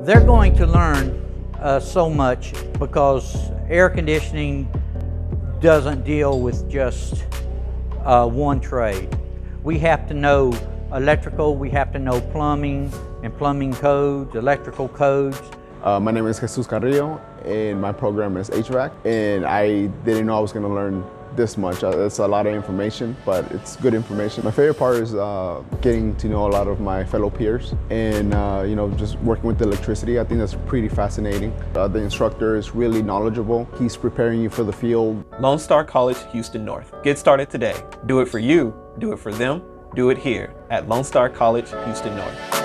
They're going to learn so much because air conditioning doesn't deal with just one trade. We have to know electrical, we have to know plumbing and plumbing codes, electrical codes. My name is Jesus Carrillo and my program is HVAC, and I didn't know I was going to learn this much. It's a lot of information, but it's good information. My favorite part is getting to know a lot of my fellow peers and just working with the electricity. I think that's pretty fascinating. The instructor is really knowledgeable. He's preparing you for the field. Lone Star College, Houston North. Get started today. Do it for you, do it for them, do it here at Lone Star College, Houston North.